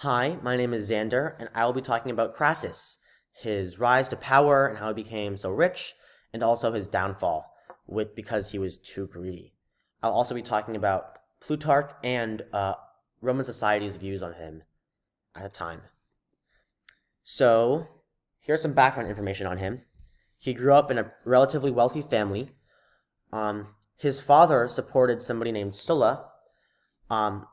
Hi, my name is Xander, and I will be talking about Crassus, his rise to power and how he became so rich, and also his downfall, because he was too greedy. I'll also be talking about Plutarch and Roman society's views on him at the time. So, here's some background information on him. He grew up in a relatively wealthy family. His father supported somebody named Sulla, um,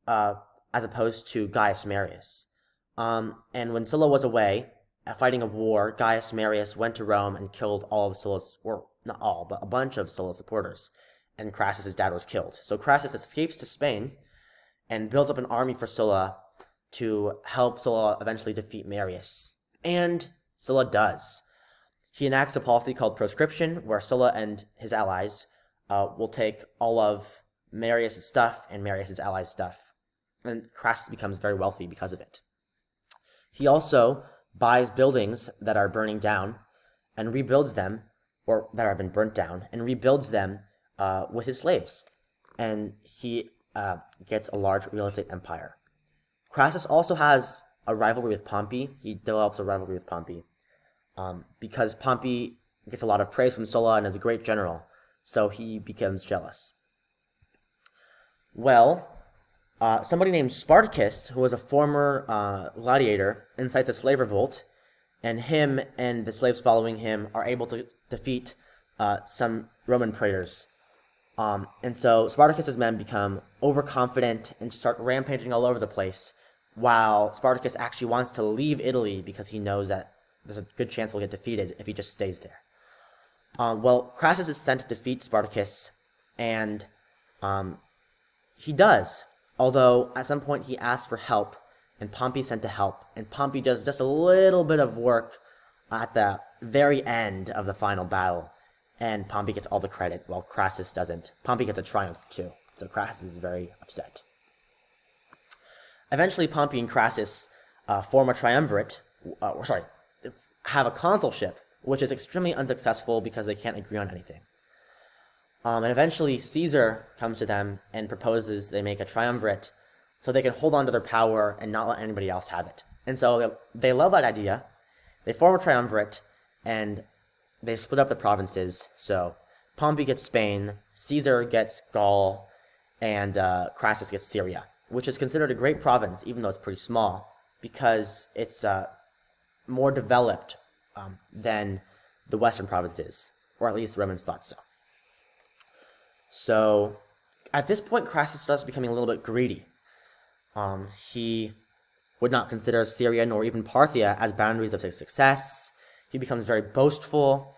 uh, as opposed to Gaius Marius. And when Sulla was away, fighting a war, Gaius Marius went to Rome and killed all of Sulla's, or not all, but a bunch of Sulla's supporters. And Crassus' dad was killed. So Crassus escapes to Spain and builds up an army for Sulla to help Sulla eventually defeat Marius. And Sulla does. He enacts a policy called proscription, where Sulla and his allies will take all of Marius' stuff and Marius' allies' stuff. And Crassus becomes very wealthy because of it. He also buys buildings that are burning down and rebuilds them, or that have been burnt down, and rebuilds them with his slaves. And he gets a large real estate empire. Crassus also has a rivalry with Pompey. He develops a rivalry with Pompey because Pompey gets a lot of praise from Sulla and is a great general, so he becomes jealous. Well, somebody named Spartacus, who was a former gladiator, incites a slave revolt, and him and the slaves following him are able to defeat some Roman praetors. And so Spartacus's men become overconfident and start rampaging all over the place, while Spartacus actually wants to leave Italy because he knows that there's a good chance he'll get defeated if he just stays there. Well, Crassus is sent to defeat Spartacus, and he does. Although, at some point, he asks for help, and Pompey's sent to help, and Pompey does just a little bit of work at the very end of the final battle, and Pompey gets all the credit, while Crassus doesn't. Pompey gets a triumph, too, so Crassus is very upset. Eventually, Pompey and Crassus form a triumvirate, have a consulship, which is extremely unsuccessful because they can't agree on anything. And eventually Caesar comes to them and proposes they make a triumvirate so they can hold on to their power and not let anybody else have it. And so they love that idea. They form a triumvirate and they split up the provinces. So Pompey gets Spain, Caesar gets Gaul, and Crassus gets Syria, which is considered a great province, even though it's pretty small, because it's more developed than the western provinces, or at least the Romans thought so. So, at this point, Crassus starts becoming a little bit greedy. He would not consider Syria nor even Parthia as boundaries of his success. He becomes very boastful.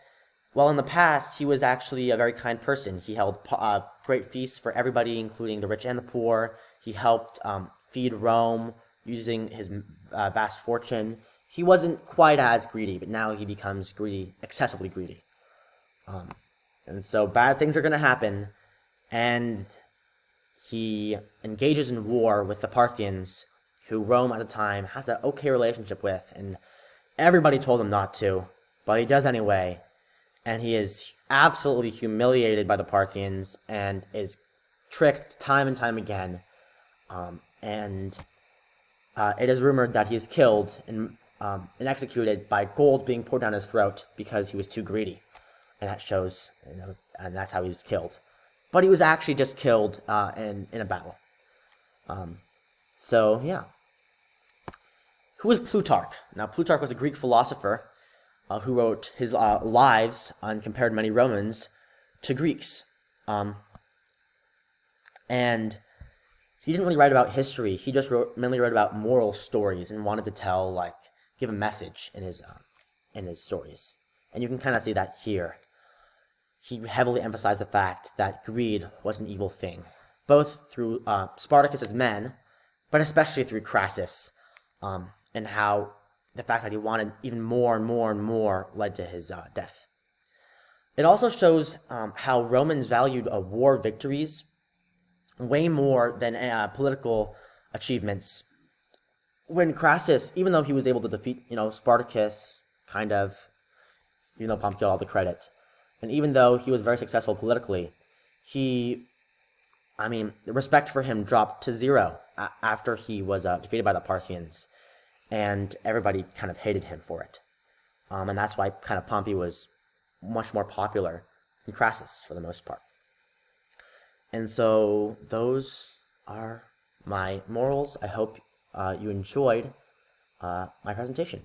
While in the past, he was actually a very kind person. He held great feasts for everybody, including the rich and the poor. He helped feed Rome using his vast fortune. He wasn't quite as greedy, but now he becomes greedy, excessively greedy. And so bad things are going to happen. And he engages in war with the Parthians, who Rome at the time has an okay relationship with, and everybody told him not to, but he does anyway, and he is absolutely humiliated by the Parthians, and is tricked time and time again, and it is rumored that he is killed and executed by gold being poured down his throat because he was too greedy, and that shows, and that's how he was killed. But he was actually just killed in a battle. So, yeah. Who was Plutarch? Now, Plutarch was a Greek philosopher who wrote his lives and compared many Romans to Greeks. And he didn't really write about history. He just mainly wrote about moral stories and wanted to give a message in his stories. And you can kind of see that here. He heavily emphasized the fact that greed was an evil thing, both through Spartacus's men, but especially through Crassus, and how the fact that he wanted even more and more and more led to his death. It also shows how Romans valued war victories way more than political achievements. When Crassus, even though he was able to defeat, Spartacus, kind of, even though Pompey got all the credit, and even though he was very successful politically, he the respect for him dropped to zero after he was defeated by the Parthians, and everybody kind of hated him for it. And that's why kind of Pompey was much more popular than Crassus for the most part. And so those are my morals. I hope you enjoyed my presentation.